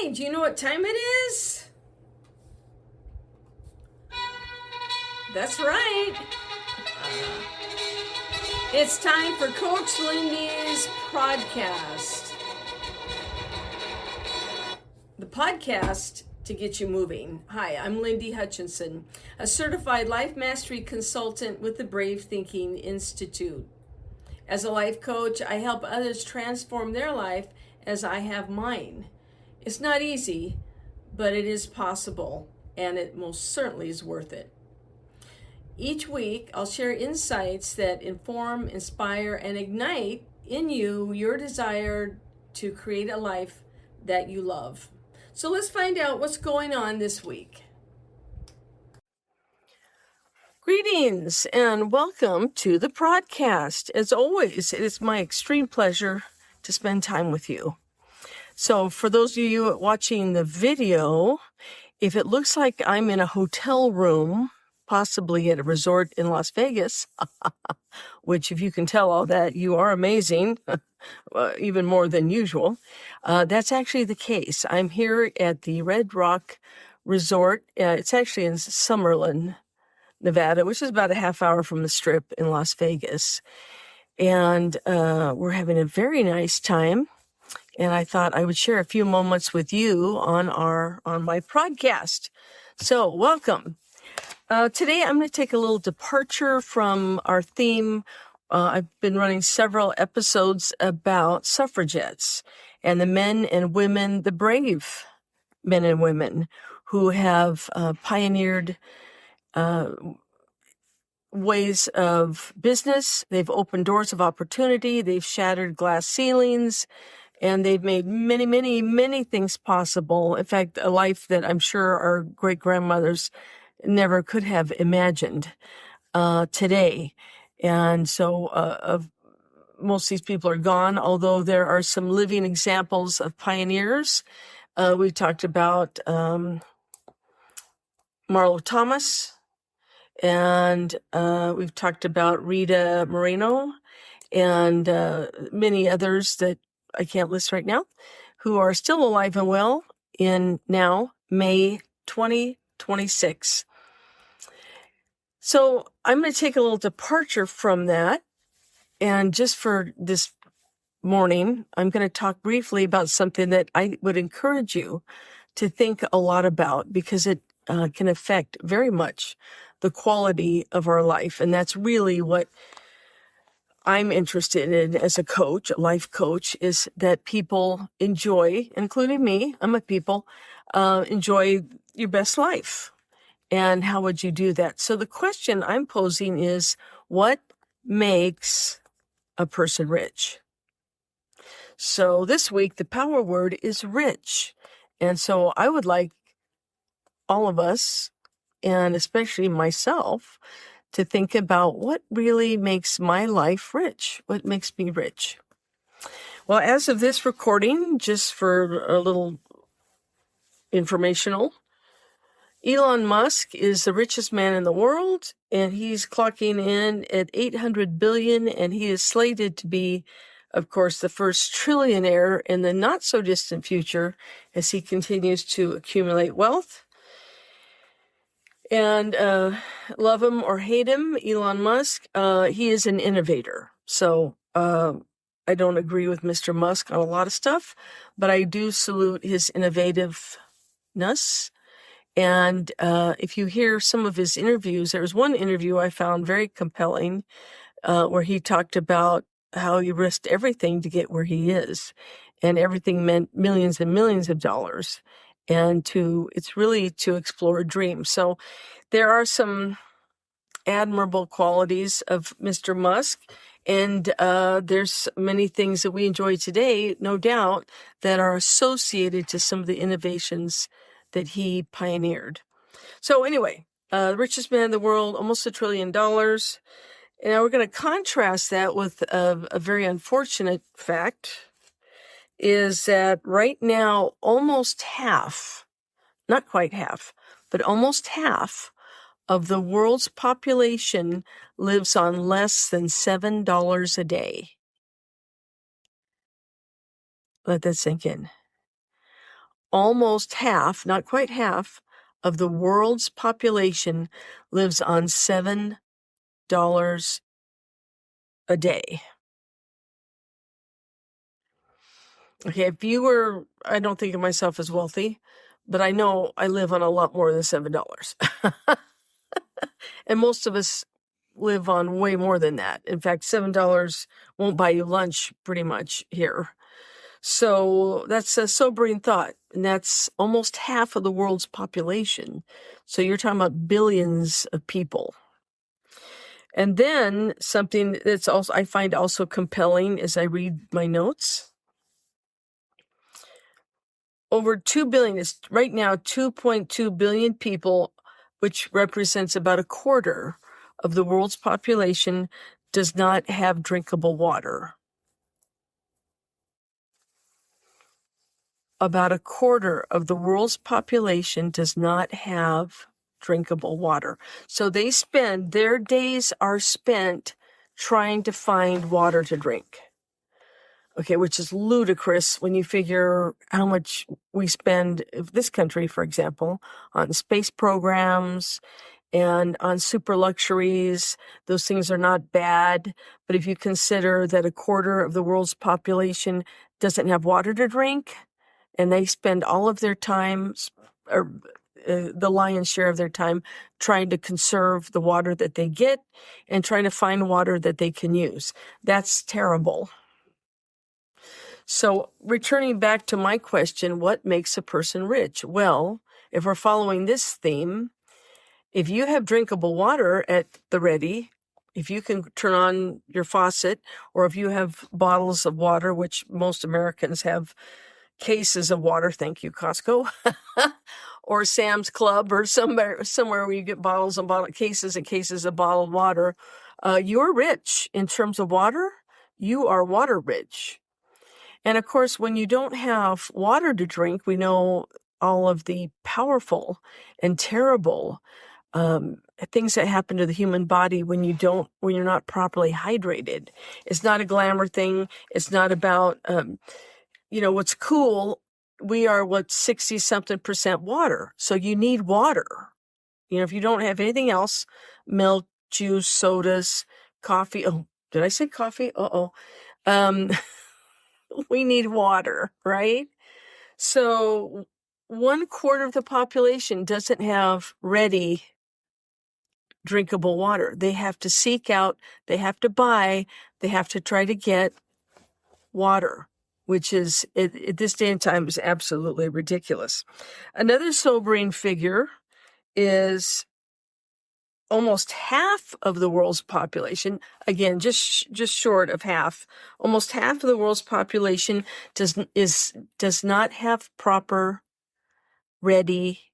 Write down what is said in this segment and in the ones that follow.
Hey, do you know what time it is? That's right. It's time for Coach Lyndy's podcast. The podcast to get you moving. Hi, I'm Lyndi Hutchinson, a certified life mastery consultant with the Brave Thinking Institute. As a life coach, I help others transform their life as I have mine. It's not easy, but it is possible, and it most certainly is worth it. Each week, I'll share insights that inform, inspire, and ignite in you your desire to create a life that you love. So let's find out what's going on this week. Greetings and welcome to the podcast. As always, it is my extreme pleasure to spend time with you. So for those of you watching the video, if it looks like I'm in a hotel room, possibly at a resort in Las Vegas, which if you can tell all that, you are amazing, even more than usual. That's actually the case. I'm here at the Red Rock Resort. It's actually in Summerlin, Nevada, which is about a half hour from the Strip in Las Vegas. And we're having a very nice time. And I thought I would share a few moments with you on my podcast. So welcome. Today I'm going to take a little departure from our theme. I've been running several episodes about suffragettes and the men and women, the brave men and women who have pioneered ways of business. They've opened doors of opportunity. They've shattered glass ceilings. And they've made many, many, many things possible. In fact, a life that I'm sure our great-grandmothers never could have imagined today. And so most of these people are gone, although there are some living examples of pioneers. We talked about Marlo Thomas, and we've talked about Rita Moreno, and many others that I can't list right now, who are still alive and well in now May 2026. So I'm going to take a little departure from that. And just for this morning, I'm going to talk briefly about something that I would encourage you to think a lot about, because it can affect very much the quality of our life. And that's really what I'm interested in as a coach, a life coach, is that people enjoy, including me, I'm a people, enjoy your best life. And how would you do that? So the question I'm posing is, what makes a person rich? So this week, the power word is rich. And so I would like all of us, and especially myself, to think about what really makes my life rich. What makes me rich? Well, as of this recording, just for a little informational, Elon Musk is the richest man in the world, and he's clocking in at 800 billion, and he is slated to be, of course, the first trillionaire in the not so distant future as he continues to accumulate wealth. And love him or hate him, Elon Musk, he is an innovator. So I don't agree with Mr. Musk on a lot of stuff, but I do salute his innovativeness. And if you hear some of his interviews, there was one interview I found very compelling where he talked about how he risked everything to get where he is. And everything meant millions and millions of dollars. And it's really to explore a dream. So there are some admirable qualities of Mr. Musk. And there's many things that we enjoy today, no doubt, that are associated to some of the innovations that he pioneered. So anyway, the richest man in the world, almost $1 trillion. And now we're going to contrast that with a very unfortunate fact, is that right now almost half, not quite half, but almost half of the world's population lives on less than $7 a day. Let that sink in. almost half, not quite half, of the world's population lives on $7 a day. Okay, I don't think of myself as wealthy, but I know I live on a lot more than $7. And most of us live on way more than that. In fact, $7 won't buy you lunch pretty much here. So that's a sobering thought. And that's almost half of the world's population. So you're talking about billions of people. And then something that's also I find also compelling as I read my notes. Over 2 billion, is right now 2.2 billion people, which represents about a quarter of the world's population, does not have drinkable water. About a quarter of the world's population does not have drinkable water. So their days are spent trying to find water to drink. Okay, which is ludicrous when you figure how much we spend, this country, for example, on space programs and on super luxuries. Those things are not bad. But if you consider that a quarter of the world's population doesn't have water to drink, and they spend all of their time, or the lion's share of their time, trying to conserve the water that they get and trying to find water that they can use. That's terrible. So returning back to my question, what makes a person rich? Well, if we're following this theme, if you have drinkable water at the ready, if you can turn on your faucet, or if you have bottles of water, which most Americans have cases of water, thank you, Costco, or Sam's Club, or somewhere where you get cases and cases of bottled water, you're rich in terms of water. You are water rich. And of course, when you don't have water to drink, we know all of the powerful and terrible things that happen to the human body when you're not properly hydrated. It's not a glamour thing. It's not about, what's cool. We are 60 something % water. So you need water. If you don't have anything else, milk, juice, sodas, coffee. Oh, did I say coffee? We need water, right? So 1/4 of the population doesn't have ready drinkable water. They have to seek out, they have to buy, they have to try to get water, which is, at this day and time, is absolutely ridiculous. Another sobering figure is almost half of the world's population, again, just short of half, almost half of the world's population does not have proper, ready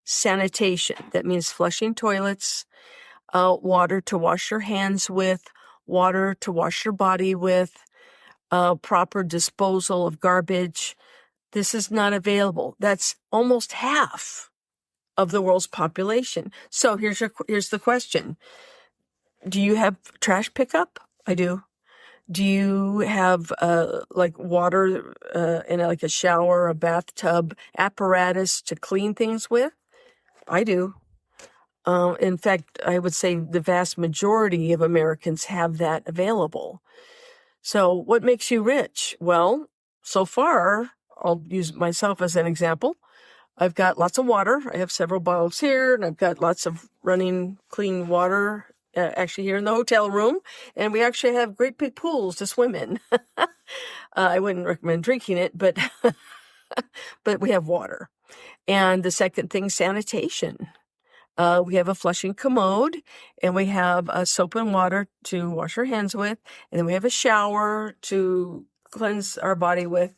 sanitation. That means flushing toilets, water to wash your hands with, water to wash your body with, proper disposal of garbage. This is not available. That's almost half of the world's population. So here's the question. Do you have trash pickup? I do. Do you have water in a shower, a bathtub, apparatus to clean things with? I do. In fact, I would say the vast majority of Americans have that available. So what makes you rich? Well, so far, I'll use myself as an example. I've got lots of water. I have several bottles here, and I've got lots of running clean water actually here in the hotel room. And we actually have great big pools to swim in. I wouldn't recommend drinking it, but but we have water. And the second thing, sanitation. We have a flushing commode, and we have soap and water to wash our hands with, and then we have a shower to cleanse our body with.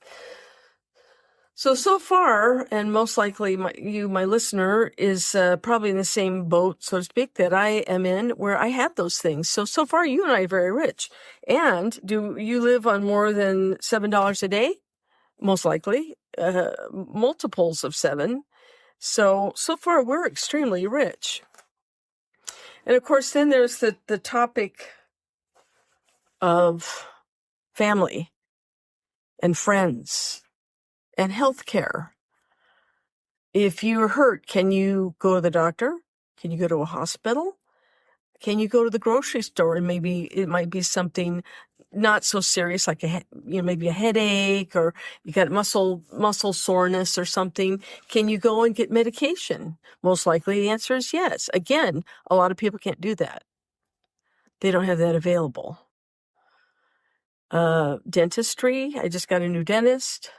So far, and most likely my listener, is probably in the same boat, so to speak, that I am in, where I have those things. So far, you and I are very rich. And do you live on more than $7 a day? Most likely. Multiples of 7. So far, we're extremely rich. And of course, then there's the topic of family and friends and healthcare. If you're hurt, can you go to the doctor? Can you go to a hospital? Can you go to the grocery store and maybe it might be something not so serious, like maybe a headache, or you got muscle soreness or something? Can you go and get medication? Most likely the answer is yes. Again, a lot of people can't do that. They don't have that available. Dentistry. I just got a new dentist.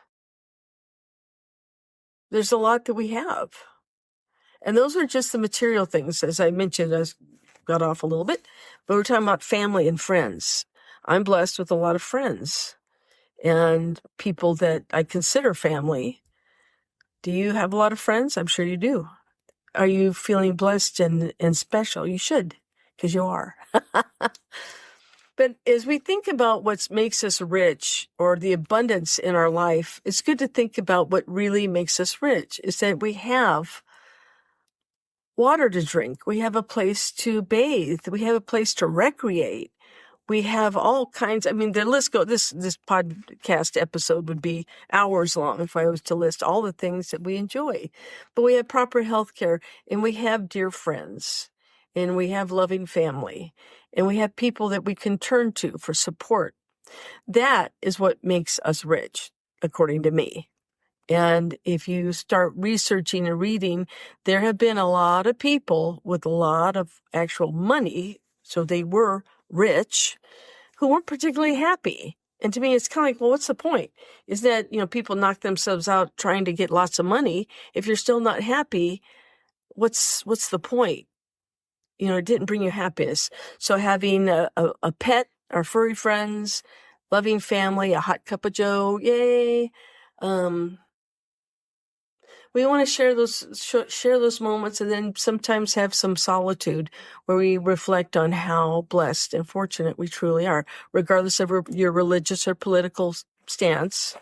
There's a lot that we have. And those are just the material things. As I mentioned, I got off a little bit, but we're talking about family and friends. I'm blessed with a lot of friends and people that I consider family. Do you have a lot of friends? I'm sure you do. Are you feeling blessed and special? You should, because you are. But as we think about what makes us rich, or the abundance in our life, it's good to think about what really makes us rich, is that we have water to drink. We have a place to bathe. We have a place to recreate. We have all kinds. I mean, the list this podcast episode would be hours long if I was to list all the things that we enjoy. But we have proper health care, and we have dear friends, and we have loving family, and we have people that we can turn to for support. That is what makes us rich, according to me. And if you start researching and reading, there have been a lot of people with a lot of actual money, so they were rich, who weren't particularly happy. And to me, it's kind of like, well, what's the point? Is that, people knock themselves out trying to get lots of money. If you're still not happy, what's the point? It didn't bring you happiness. So having a pet, our furry friends, loving family, a hot cup of joe, yay. We want to share those moments, and then sometimes have some solitude where we reflect on how blessed and fortunate we truly are, regardless of your religious or political stance.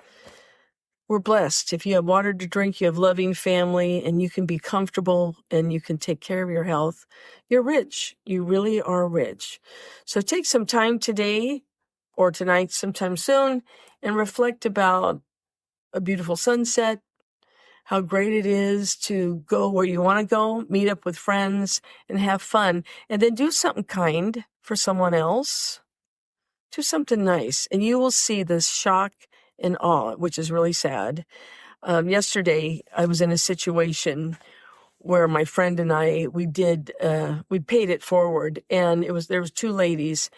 We're blessed. If you have water to drink, you have loving family, and you can be comfortable and you can take care of your health, you're rich. You really are rich. So take some time today or tonight, sometime soon, and reflect about a beautiful sunset, how great it is to go where you want to go, meet up with friends, and have fun. And then do something kind for someone else. Do something nice, and you will see this shock and awe, which is really sad. Yesterday, I was in a situation where my friend and I, we paid it forward, and there was two ladies,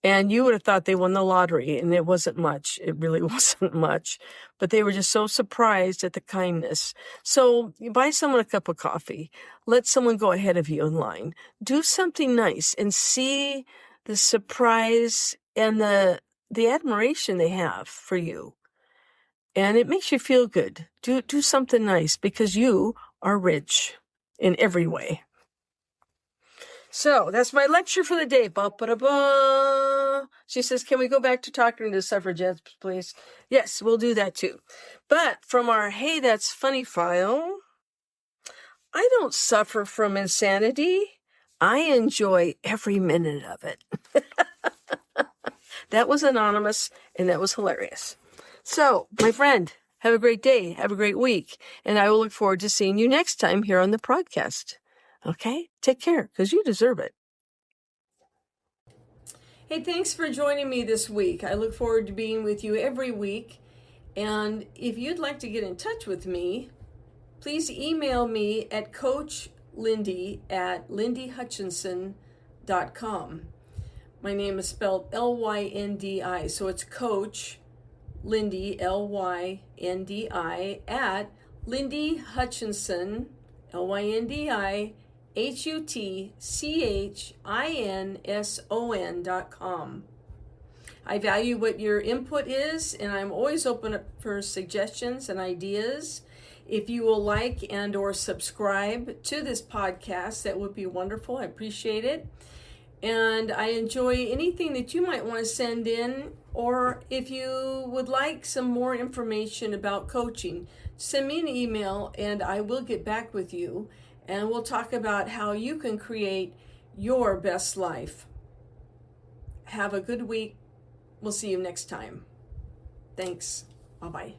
and you would have thought they won the lottery, and it wasn't much. It really wasn't much. But they were just so surprised at the kindness. So you buy someone a cup of coffee. Let someone go ahead of you in line. Do something nice and see the surprise and the admiration they have for you. And it makes you feel good. Do something nice, because you are rich in every way. So that's my lecture for the day. Ba-ba-da-ba. She says, can we go back to talking to suffragettes, please? Yes, we'll do that too. But from our Hey, That's Funny file, I don't suffer from insanity. I enjoy every minute of it. That was anonymous, and that was hilarious. So, my friend, have a great day. Have a great week. And I will look forward to seeing you next time here on the podcast. Okay? Take care, because you deserve it. Hey, thanks for joining me this week. I look forward to being with you every week. And if you'd like to get in touch with me, please email me at coachlyndi@lyndyhutchinson.com. My name is spelled Lyndi, so it's Coach Lyndi, Lyndi, at Lyndy Hutchinson, LYNDIHUTCHINSON.com. I value what your input is, and I'm always open for suggestions and ideas. If you will like and or subscribe to this podcast, that would be wonderful. I appreciate it. And I enjoy anything that you might want to send in, or if you would like some more information about coaching, send me an email and I will get back with you, and we'll talk about how you can create your best life. Have a good week. We'll see you next time. Thanks. Bye-bye.